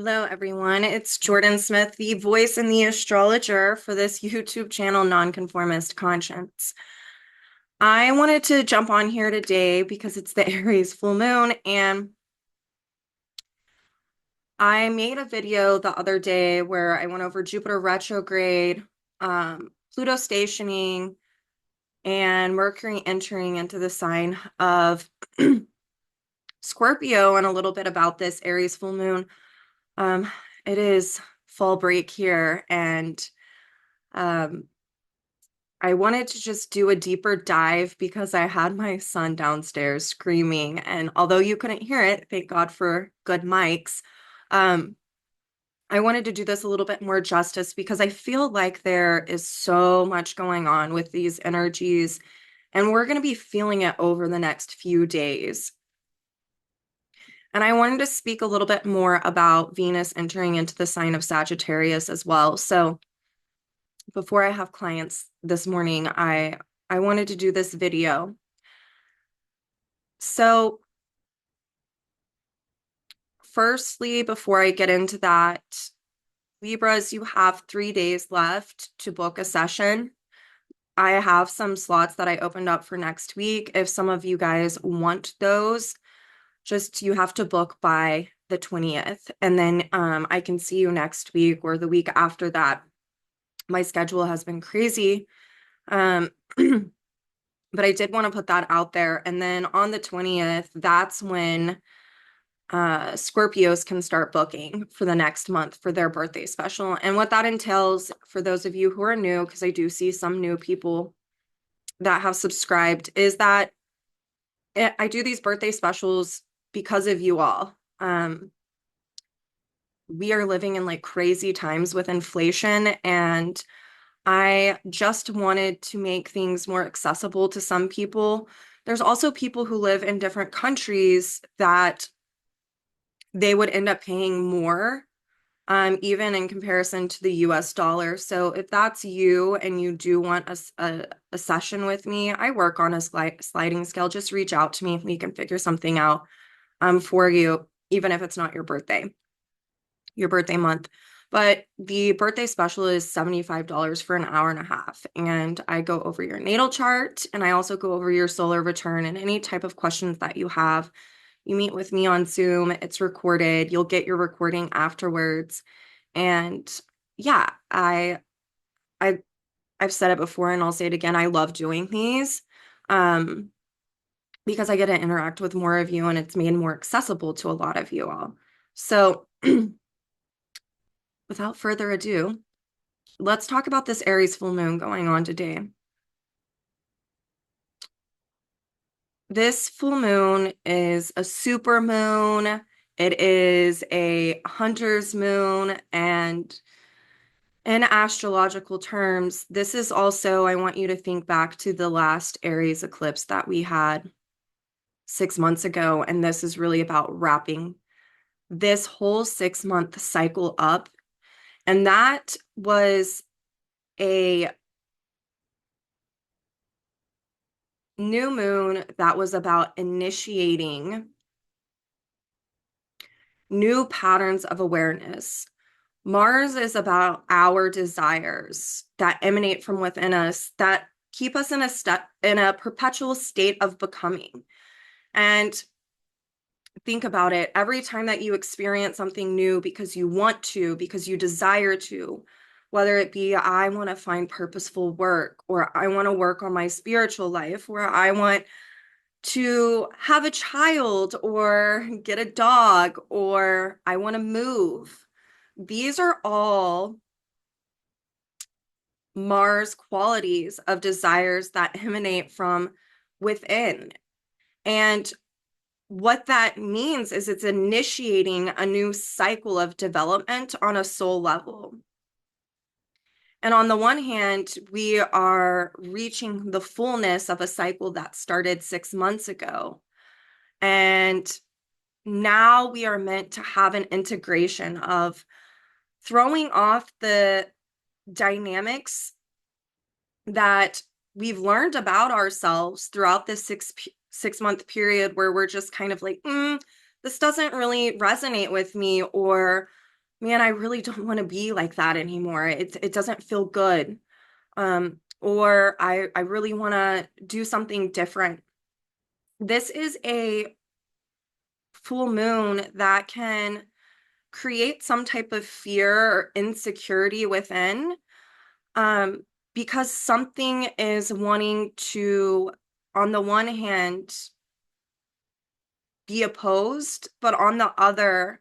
Hello, everyone. It's Jordyn Smith, the voice and the astrologer for this YouTube channel, Nonconformist Conscience. I wanted to jump on here today because it's the Aries full moon, and I made a video the other day where I went over Jupiter retrograde, Pluto stationing, and Mercury entering into the sign of Scorpio, and a little bit about this Aries full moon. Um, it is fall break here, and um, I wanted to just do a deeper dive because I had my son downstairs screaming, and although you couldn't hear it, thank God for good mics, um, I wanted to do this a little bit more justice because I feel like there is so much going on with these energies, and we're going to be feeling it over the next few days. And I wanted to speak a little bit more about Venus entering into the sign of Sagittarius as well. So before I have clients this morning, I wanted to do this video. So firstly, before I get into that, Libras, you have 3 days left to book a session. I have some slots that I opened up for next week. If some of you guys want those, just you have to book by the 20th. And then I can see you next week or the week after that. My schedule has been crazy. Um, but I did want to put that out there. And then on the 20th, that's when Scorpios can start booking for the next month for their birthday special. And what that entails for those of you who are new, because I do see some new people that have subscribed, is that I do these birthday specials because of you all. We are living in like crazy times with inflation, and I just wanted to make things more accessible to some people. There's also people who live in different countries that they would end up paying more, even in comparison to the US dollar. So if that's you and you do want a session with me, I work on a sliding scale. Just reach out to me. We can figure something out for you, even if it's not your birthday month. But the birthday special is $75 for an hour and a half. And I go over your natal chart, and I also go over your solar return and any type of questions that you have. You meet with me on Zoom. It's recorded. You'll get your recording afterwards. And yeah, I I've said it before and I'll say it again. I love doing these um because I get to interact with more of you, and it's made more accessible to a lot of you all. So without further ado, let's talk about this Aries full moon going on today. This full moon is a super moon. It is a hunter's moon, and in astrological terms, this is also, I want you to think back to the last Aries eclipse that we had 6 months ago, and this is really about wrapping this whole 6 month cycle up. And that was a new moon that was about initiating new patterns of awareness. Mars is about our desires that emanate from within us that keep us in a perpetual state of becoming. And think about it, every time that you experience something new because you want to, because you desire to, whether it be I want to find purposeful work, or I want to work on my spiritual life, or I want to have a child or get a dog, or I want to move. These are all Mars qualities of desires that emanate from within. And what that means is it's initiating a new cycle of development on a soul level. And on the one hand, we are reaching the fullness of a cycle that started 6 months ago. And now we are meant to have an integration of throwing off the dynamics that we've learned about ourselves throughout this 6 month period, where we're just kind of like, this doesn't really resonate with me, or man, I really don't want to be like that anymore. It doesn't feel good. Or I really want to do something different. This is a full moon that can create some type of fear or insecurity within, um, because something is wanting to, on the one hand, be opposed, but on the other,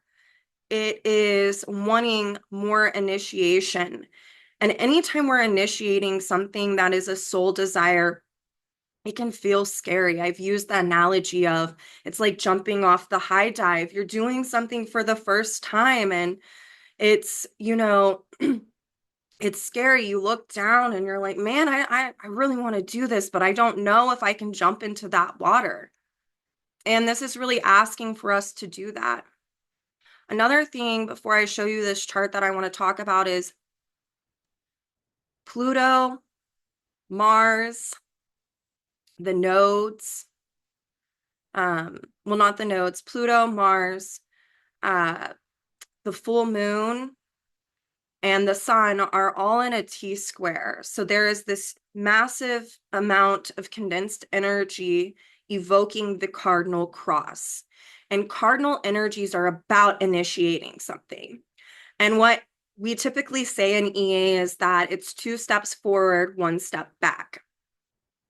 it is wanting more initiation. And anytime we're initiating something that is a soul desire, it can feel scary. I've used the analogy of it's like jumping off the high dive. You're doing something for the first time, and it's, it's scary. You look down and you're like, man, I really want to do this, but I don't know if I can jump into that water. And this is really asking for us to do that. Another thing before I show you this chart that I want to talk about is Pluto, Mars, the nodes. Well, not the nodes, Pluto, Mars, uh, the full moon, and the sun are all in a T square. So there is this massive amount of condensed energy evoking the cardinal cross. And cardinal energies are about initiating something. And what we typically say in EA is that it's 2 steps forward, 1 step back.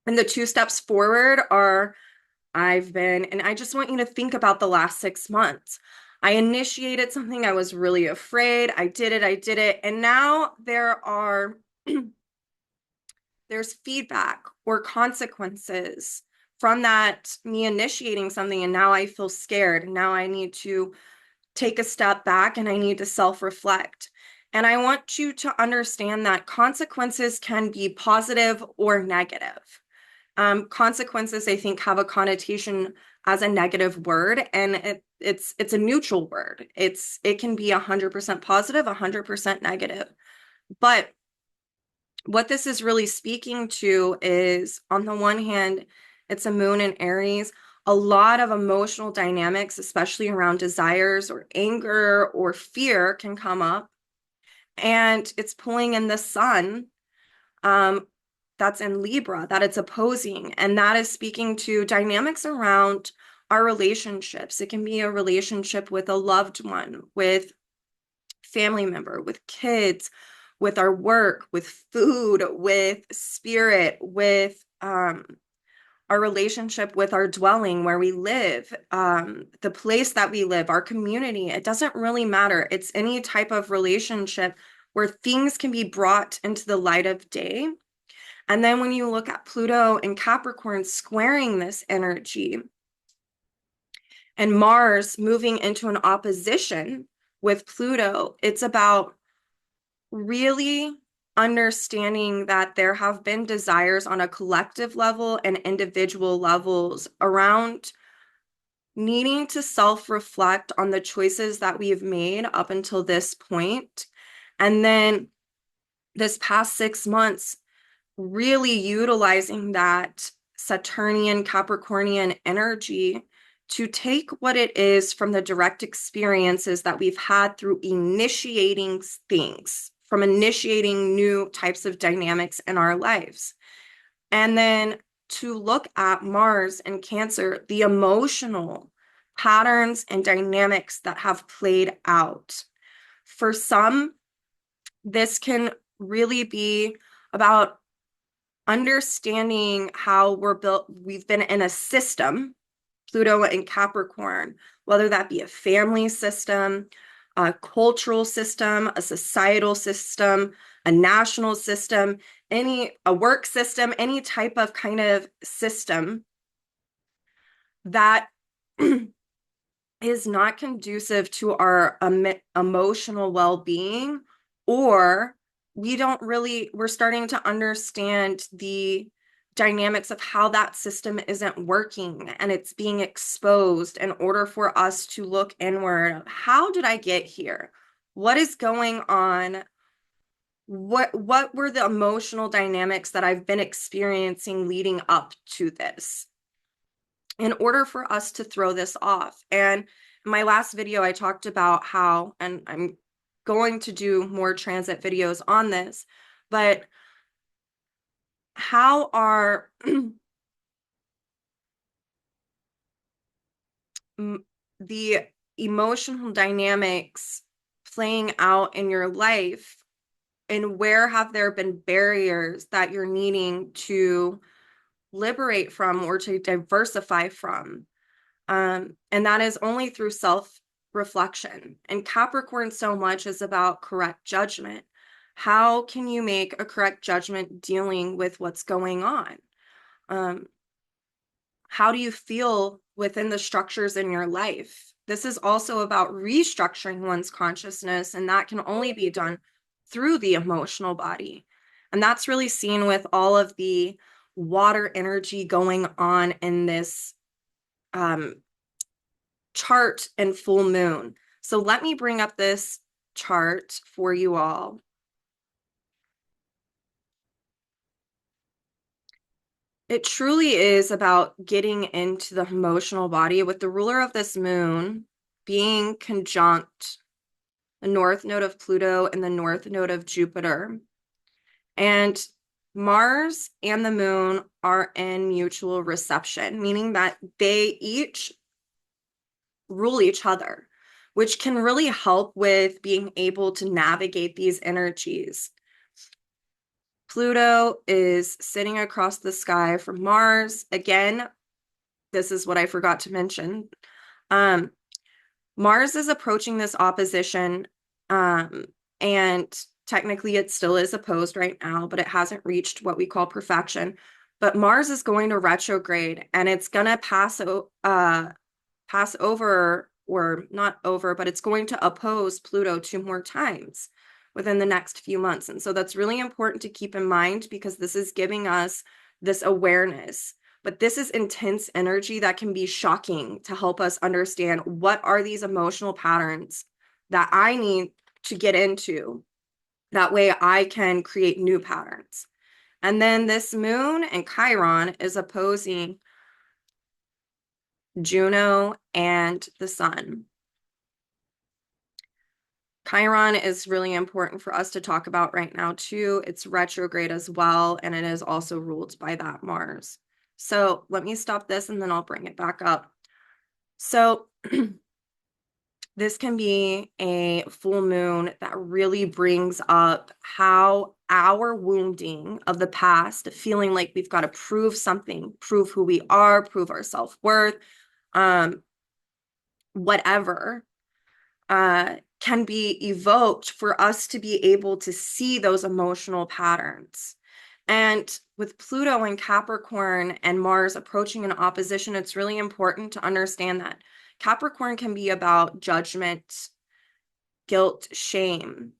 And the 2 steps forward are and I just want you to think about the last 6 months. I initiated something. I was really afraid. I did it. And now there's feedback or consequences from that, me initiating something. And now I feel scared. Now I need to take a step back and I need to self-reflect. And I want you to understand that consequences can be positive or negative. Consequences, I think, have a connotation as a negative word, and it's a neutral word. It can be 100% positive, 100% negative. But what this is really speaking to is, on the one hand, it's a moon in Aries. A lot of emotional dynamics, especially around desires or anger or fear, can come up. And it's pulling in the sun, um, that's in Libra, that it's opposing. And that is speaking to dynamics around our relationships. It can be a relationship with a loved one, with family member, with kids, with our work, with food, with spirit, with our relationship with our dwelling where we live, the place that we live, our community. It doesn't really matter. It's any type of relationship where things can be brought into the light of day. And then when you look at Pluto and Capricorn squaring this energy, and Mars moving into an opposition with Pluto, it's about really understanding that there have been desires on a collective level and individual levels around needing to self-reflect on the choices that we've made up until this point. And then this past 6 months, really utilizing that Saturnian Capricornian energy to take what it is from the direct experiences that we've had through initiating things, from initiating new types of dynamics in our lives. And then to look at Mars and Cancer, the emotional patterns and dynamics that have played out. For some, this can really be about understanding how we're built. We've been in a system, Pluto and Capricorn, whether that be a family system, a cultural system, a societal system, a national system, a work system, any type of kind of system that is not conducive to our emotional well-being, or we're starting to understand the dynamics of how that system isn't working and it's being exposed in order for us to look inward. How did I get here? What is going on? What were the emotional dynamics that I've been experiencing leading up to this, in order for us to throw this off? And in my last video, I talked about how, and I'm going to do more transit videos on this, but how are the emotional dynamics playing out in your life, and where have there been barriers that you're needing to liberate from or to diversify from? And that is only through self-reflection. And Capricorn so much is about correct judgment. How can you make a correct judgment dealing with what's going on? Um, how do you feel within the structures in your life? This is also about restructuring one's consciousness, and that can only be done through the emotional body. And that's really seen with all of the water energy going on in this chart and full moon. So let me bring up this chart for you all. It truly is about getting into the emotional body with the ruler of this moon being conjunct the north node of Pluto and the north node of Jupiter. And Mars and the moon are in mutual reception, meaning that they each rule each other, which can really help with being able to navigate these energies. Pluto is sitting across the sky from Mars. Again, this is what I forgot to mention. Mars is approaching this opposition, and technically it still is opposed right now, but it hasn't reached what we call perfection. But Mars is going to retrograde, and it's going to pass over, or not over, but it's going to oppose Pluto 2 more times within the next few months. And so that's really important to keep in mind, because this is giving us this awareness. But this is intense energy that can be shocking to help us understand what are these emotional patterns that I need to get into. That way I can create new patterns. And then this moon and Chiron is opposing Juno and the sun. Chiron is really important for us to talk about right now too. It's retrograde as well, and it is also ruled by that Mars. So let me stop this and then I'll bring it back up. So this can be a full moon that really brings up how our wounding of the past, feeling like we've got to prove something, prove who we are, prove our self-worth, whatever, can be evoked for us to be able to see those emotional patterns. And with Pluto and Capricorn and Mars approaching an opposition, it's really important to understand that Capricorn can be about judgment, guilt, shame.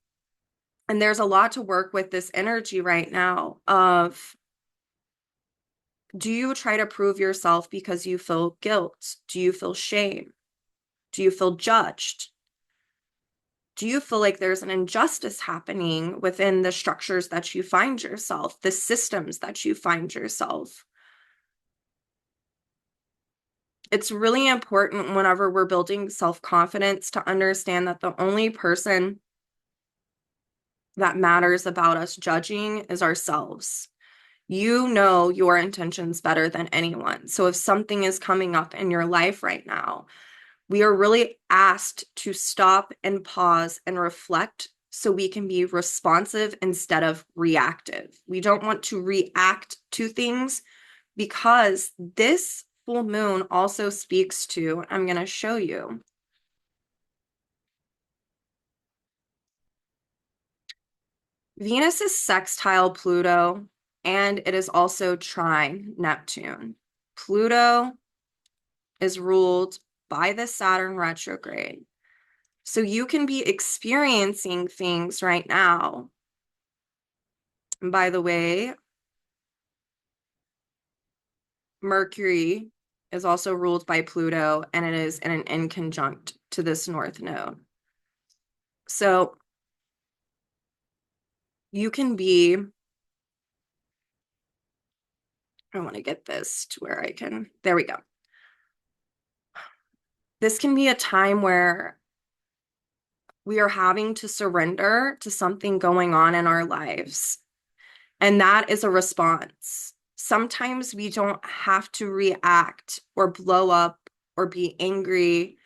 And there's a lot to work with this energy right now of, do you try to prove yourself because you feel guilt? Do you feel shame? Do you feel judged? Do you feel like there's an injustice happening within the structures that you find yourself, the systems that you find yourself? It's really important whenever we're building self-confidence to understand that the only person that matters about us judging is ourselves. You know your intentions better than anyone. So if something is coming up in your life right now, we are really asked to stop and pause and reflect so we can be responsive instead of reactive. We don't want to react to things, because this full moon also speaks to, I'm going to show you. Venus is sextile Pluto, and it is also trine Neptune. Pluto is ruled by the Saturn retrograde. So you can be experiencing things right now. And by the way, Mercury is also ruled by Pluto, and it is in an inconjunct to this north node. So you can be, I want to get this to where I can, there we go. This can be a time where we are having to surrender to something going on in our lives. And that is a response. Sometimes we don't have to react or blow up or be angry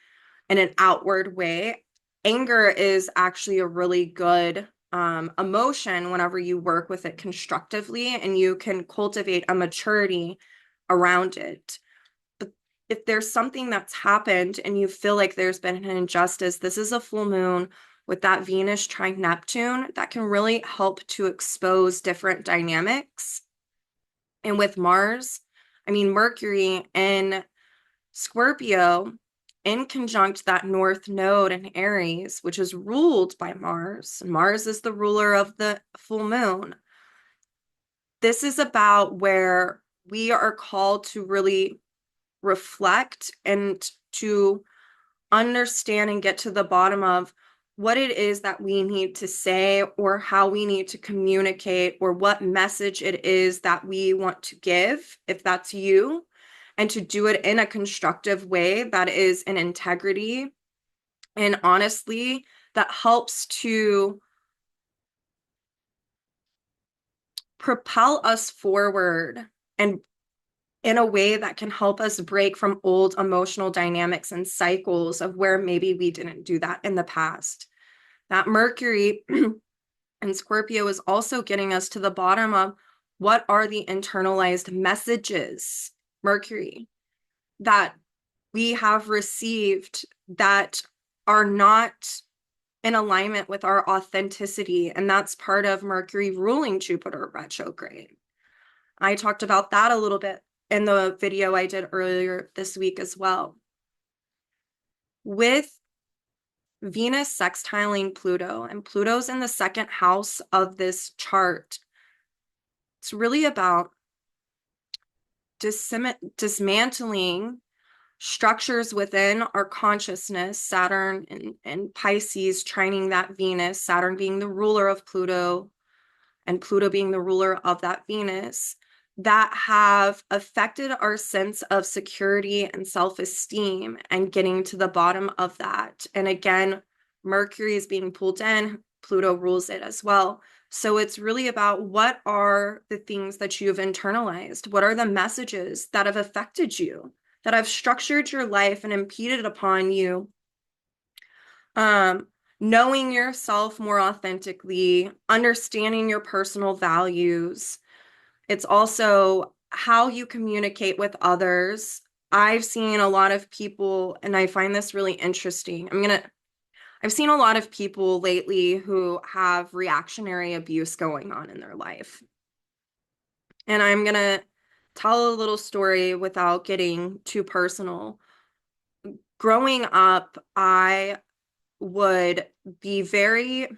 in an outward way. Anger is actually a really good emotion whenever you work with it constructively and you can cultivate a maturity around it. But if there's something that's happened and you feel like there's been an injustice, this is a full moon with that Venus trine Neptune that can really help to expose different dynamics. And with Mars, I mean, Mercury in Scorpio in conjunct that North Node in Aries, which is ruled by Mars. Mars is the ruler of the full moon. This is about where we are called to really reflect and to understand and get to the bottom of what it is that we need to say or how we need to communicate or what message it is that we want to give, if that's you, and to do it in a constructive way that is in integrity and honestly that helps to propel us forward and in a way that can help us break from old emotional dynamics and cycles of where maybe we didn't do that in the past. That Mercury and Scorpio is also getting us to the bottom of what are the internalized messages, Mercury, that we have received that are not in alignment with our authenticity. And that's part of Mercury ruling Jupiter retrograde. I talked about that a little bit in the video I did earlier this week as well. With Venus sextiling Pluto, and Pluto's in the second house of this chart, it's really about dismantling structures within our consciousness, Saturn and Pisces trining that Venus, Saturn being the ruler of Pluto and Pluto being the ruler of that Venus, that have affected our sense of security and self-esteem and getting to the bottom of that. And again, Mercury is being pulled in, Pluto rules it as well. So it's really about what are the things that you've internalized? What are the messages that have affected you, that have structured your life and impeded upon you? Knowing yourself more authentically, understanding your personal values. It's also how you communicate with others. I've seen a lot of people, and I find this really interesting. I've seen a lot of people lately who have reactionary abuse going on in their life. And I'm gonna tell a little story without getting too personal. Growing up, I would be very,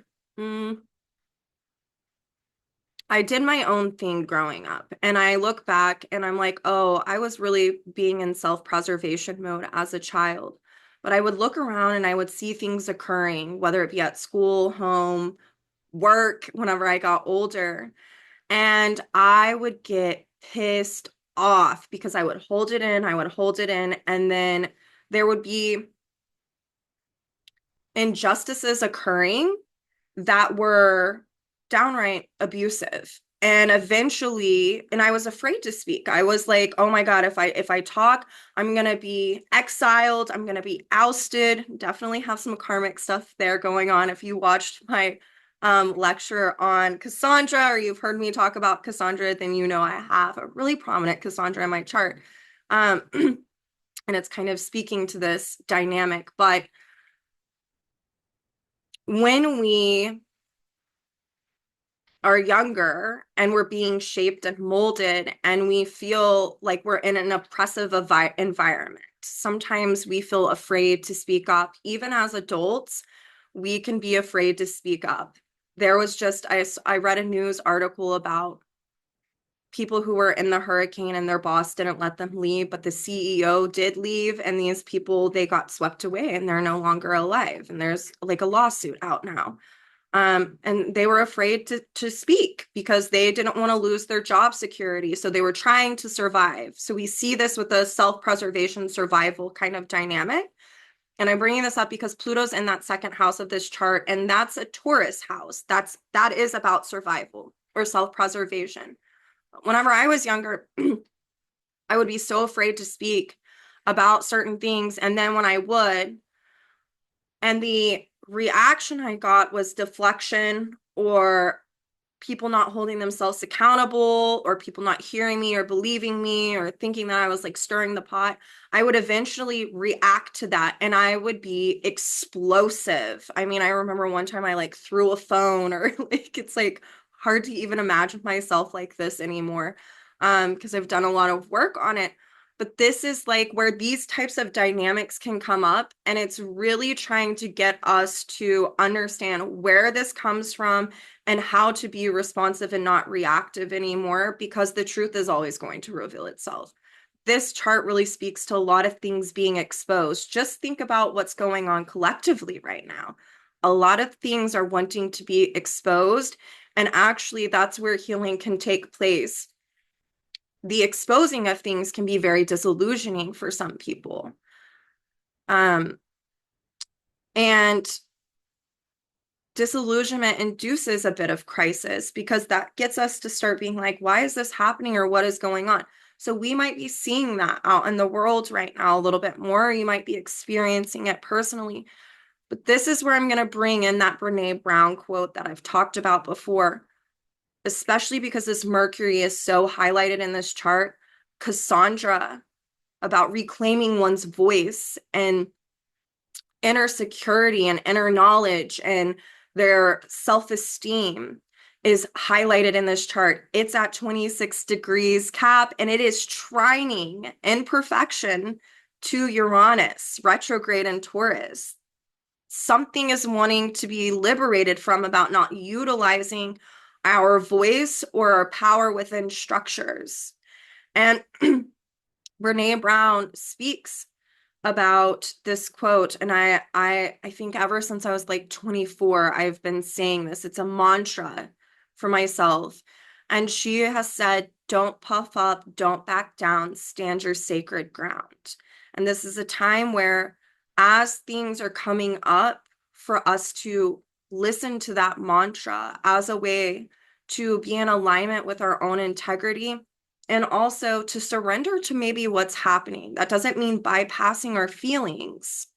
I did my own thing growing up. And I look back and I'm like, oh, I was really being in self-preservation mode as a child. But I would look around and I would see things occurring, whether it be at school, home, work, whenever I got older. And I would get pissed off because I would hold it in, I would hold it in, and then there would be injustices occurring that were downright abusive. And eventually, and I was afraid to speak. I was like, oh my God, if I talk, I'm gonna be exiled, I'm gonna be ousted. Definitely have some karmic stuff there going on. If you watched my lecture on Kassandra, or you've heard me talk about Kassandra, then you know I have a really prominent Kassandra in my chart. And it's kind of speaking to this dynamic. But when we are younger and we're being shaped and molded and we feel like we're in an oppressive environment, sometimes we feel afraid to speak up. Even as adults, we can be afraid to speak up. There was just, I read a news article about people who were in the hurricane and their boss didn't let them leave, but the CEO did leave, and these people, they got swept away and they're no longer alive. And there's like a lawsuit out now. And they were afraid to speak because they didn't want to lose their job security. So they were trying to survive. So we see this with a self-preservation survival kind of dynamic. And I'm bringing this up because Pluto's in that second house of this chart, and that's a Taurus house. That is about survival or self-preservation. Whenever I was younger, I would be so afraid to speak about certain things. And then when I would, and the reaction I got was deflection or people not holding themselves accountable or people not hearing me or believing me or thinking that I was like stirring the pot, I would eventually react to that and I would be explosive. I mean, I remember one time I like threw a phone or like it's like hard to even imagine myself like this anymore because I've done a lot of work on it. But this is like where these types of dynamics can come up, and it's really trying to get us to understand where this comes from and how to be responsive and not reactive anymore, because the truth is always going to reveal itself. This chart really speaks to a lot of things being exposed. Just think about what's going on collectively right now. A lot of things are wanting to be exposed, and actually, that's where healing can take place. The exposing of things can be very disillusioning for some people. And disillusionment induces a bit of crisis because that gets us to start being like, why is this happening or what is going on? So we might be seeing that out in the world right now a little bit more. You might be experiencing it personally. But this is where I'm going to bring in that Brene Brown quote that I've talked about before, especially because this Mercury is so highlighted in this chart. Kassandra, about reclaiming one's voice and inner security and inner knowledge and their self-esteem is highlighted in this chart. It's at 26 degrees Cap, and it is trining in perfection to Uranus, retrograde in Taurus. Something is wanting to be liberated from about not utilizing our voice or our power within structures. And Brene Brown speaks about this quote, and I think ever since I was like 24 I've been saying this. It's a mantra for myself, and she has said, don't puff up, don't back down, stand your sacred ground. And this is a time where, as things are coming up, for us to listen to that mantra as a way to be in alignment with our own integrity and also to surrender to maybe what's happening. That doesn't mean bypassing our feelings,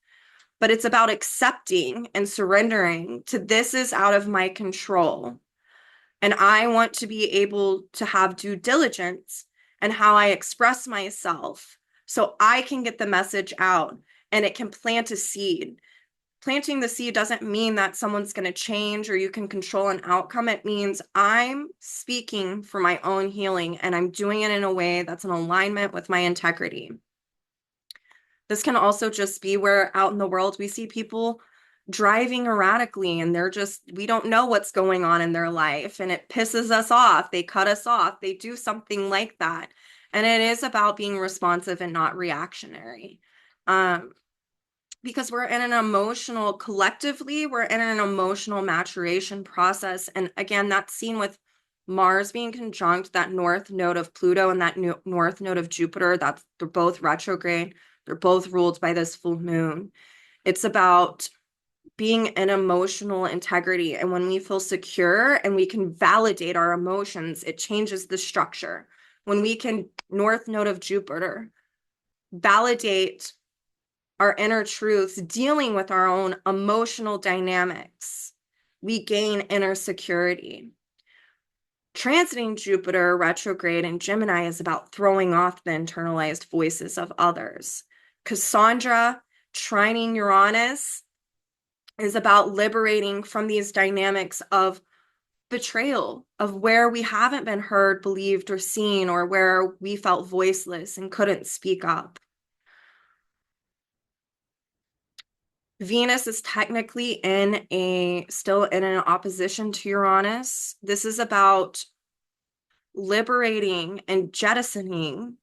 but it's about accepting and surrendering to this is out of my control. And I want to be able to have due diligence in how I express myself so I can get the message out and it can plant a seed. Planting the seed doesn't mean that someone's going to change or you can control an outcome. It means I'm speaking for my own healing and I'm doing it in a way that's in alignment with my integrity. This can also just be where out in the world we see people driving erratically and we don't know what's going on in their life and it pisses us off. They cut us off. They do something like that. And it is about being responsive and not reactionary. Because collectively, we're in an emotional maturation process. And again, that's seen with Mars being conjunct that north node of Pluto and that north node of Jupiter. They're both retrograde. They're both ruled by this full moon. It's about being in emotional integrity. And when we feel secure and we can validate our emotions, it changes the structure. When we can, north node of Jupiter, validate our inner truths, dealing with our own emotional dynamics, we gain inner security. Transiting Jupiter retrograde in Gemini is about throwing off the internalized voices of others. Kassandra trining Uranus is about liberating from these dynamics of betrayal, of where we haven't been heard, believed, or seen, or where we felt voiceless and couldn't speak up. Venus is technically still in an opposition to Uranus. This is about liberating and jettisoning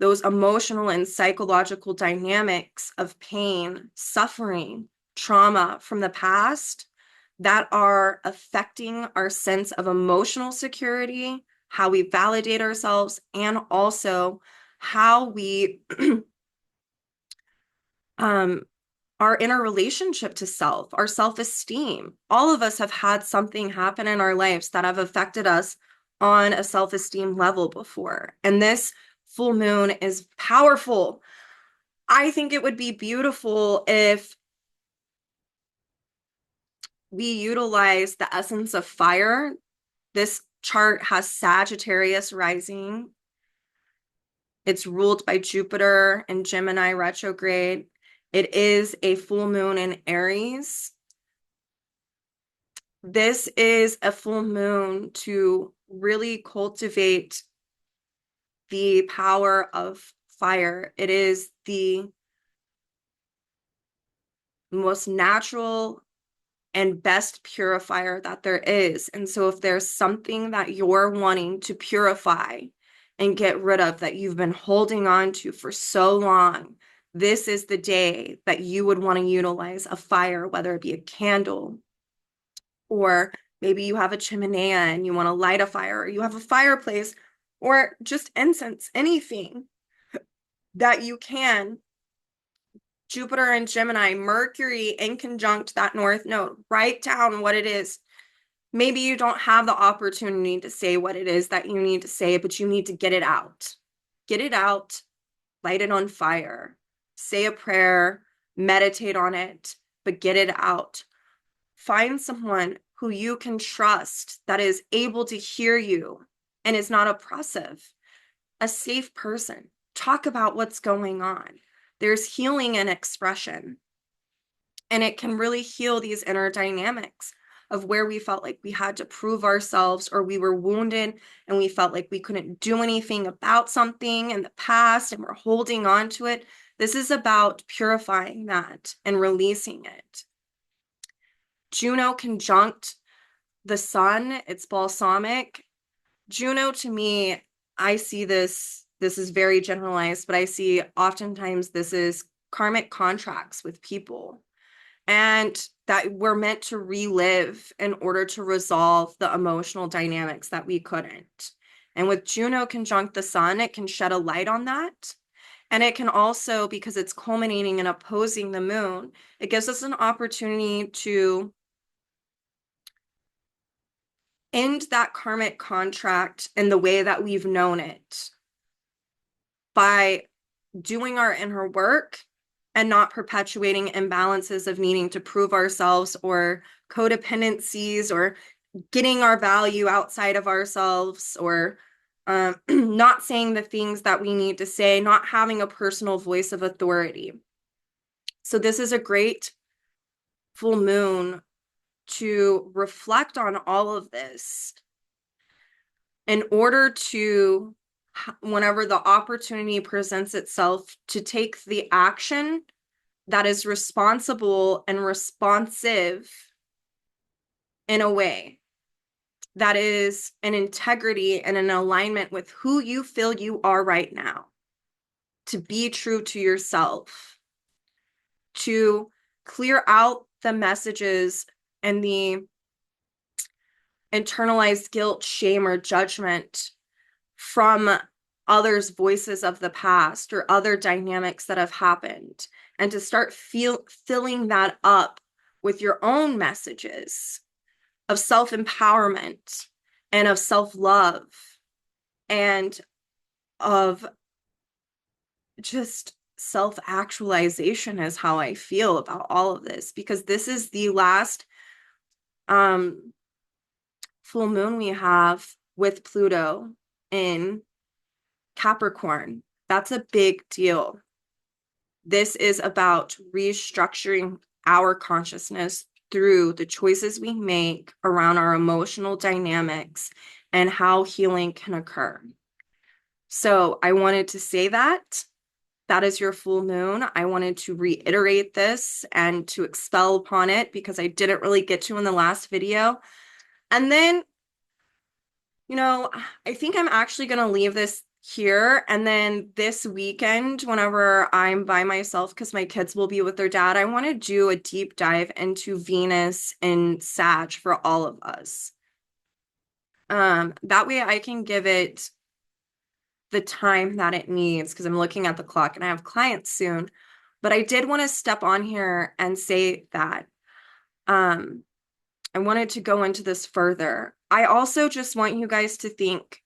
those emotional and psychological dynamics of pain, suffering, trauma from the past that are affecting our sense of emotional security, how we validate ourselves, and also how we our inner relationship to self, our self-esteem. All of us have had something happen in our lives that have affected us on a self-esteem level before. And this full moon is powerful. I think it would be beautiful if we utilize the essence of fire. This chart has Sagittarius rising. It's ruled by Jupiter and Gemini retrograde. It is a full moon in Aries. This is a full moon to really cultivate the power of fire. It is the most natural and best purifier that there is. And so if there's something that you're wanting to purify and get rid of that you've been holding on to for so long, this is the day that you would want to utilize a fire, whether it be a candle, or maybe you have a chimney and you want to light a fire, or you have a fireplace, or just incense, anything that you can. Jupiter and Gemini, Mercury in conjunct that North Node. Write down what it is. Maybe you don't have the opportunity to say what it is that you need to say, but you need to get it out. Get it out, light it on fire, say a prayer, meditate on it, but get it out. Find someone who you can trust that is able to hear you and is not oppressive, a safe person. Talk about what's going on. There's healing and expression, and it can really heal these inner dynamics of where we felt like we had to prove ourselves, or we were wounded and we felt like we couldn't do anything about something in the past and we're holding on to it. This is about purifying that and releasing it. Juno conjunct the sun, it's balsamic. Juno, to me, I see this is very generalized, but I see oftentimes this is karmic contracts with people, and that we're meant to relive in order to resolve the emotional dynamics that we couldn't. And with Juno conjunct the sun, it can shed a light on that. And it can also, because it's culminating and opposing the moon, it gives us an opportunity to end that karmic contract in the way that we've known it by doing our inner work and not perpetuating imbalances of needing to prove ourselves, or codependencies, or getting our value outside of ourselves, or not saying the things that we need to say, not having a personal voice of authority. So this is a great full moon to reflect on all of this in order to, whenever the opportunity presents itself, to take the action that is responsible and responsive in a way that is in integrity and in alignment with who you feel you are right now, to be true to yourself, to clear out the messages and the internalized guilt, shame, or judgment from others' voices of the past or other dynamics that have happened, and to start filling that up with your own messages of self-empowerment and of self-love and of just self-actualization is how I feel about all of this, because this is the last full moon we have with Pluto in Capricorn. That's a big deal. This is about restructuring our consciousness through the choices we make around our emotional dynamics and how healing can occur. So I wanted to say that. That is your full moon. I wanted to reiterate this and to expel upon it because I didn't really get to in the last video. And then, I think I'm actually going to leave this here. And then this weekend, whenever I'm by myself, because my kids will be with their dad, I want to do a deep dive into Venus and Sag for all of us. That way I can give it the time that it needs, because I'm looking at the clock and I have clients soon. But I did want to step on here and say that I wanted to go into this further. I also just want you guys to think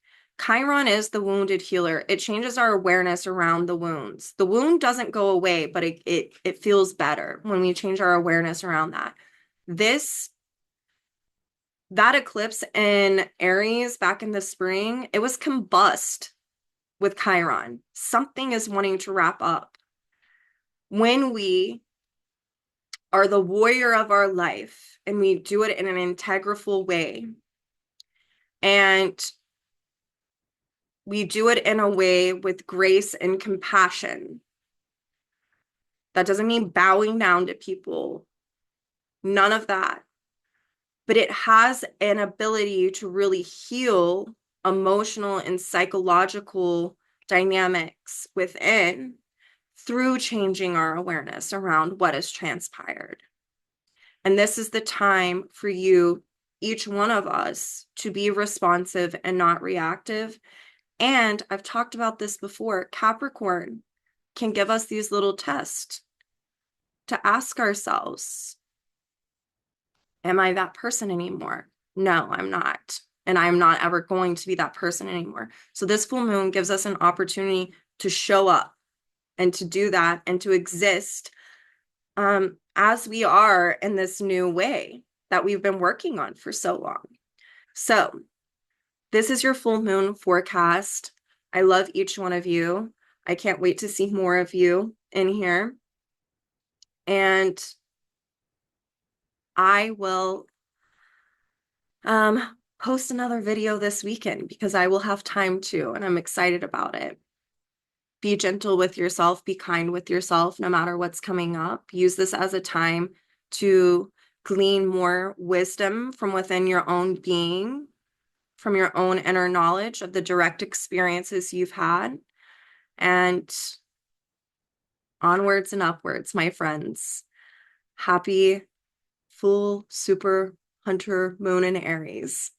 Chiron is the wounded healer. It changes our awareness around the wounds. The wound doesn't go away, but it feels better when we change our awareness around that. That eclipse in Aries back in the spring, it was combust with Chiron. Something is wanting to wrap up. When we are the warrior of our life and we do it in an integral way, and we do it in a way with grace and compassion. That doesn't mean bowing down to people, none of that. But it has an ability to really heal emotional and psychological dynamics within through changing our awareness around what has transpired. And this is the time for you, each one of us, to be responsive and not reactive. And I've talked about this before, Capricorn can give us these little tests to ask ourselves, am I that person anymore? No, I'm not. And I'm not ever going to be that person anymore. So this full moon gives us an opportunity to show up and to do that and to exist as we are in this new way that we've been working on for so long. So this is your full moon forecast. I love each one of you. I can't wait to see more of you in here. And I will post another video this weekend because I will have time to, and I'm excited about it. Be gentle with yourself, be kind with yourself, no matter what's coming up. Use this as a time to glean more wisdom from within your own being, from your own inner knowledge of the direct experiences you've had. And onwards and upwards, my friends. Happy full super hunter moon in Aries.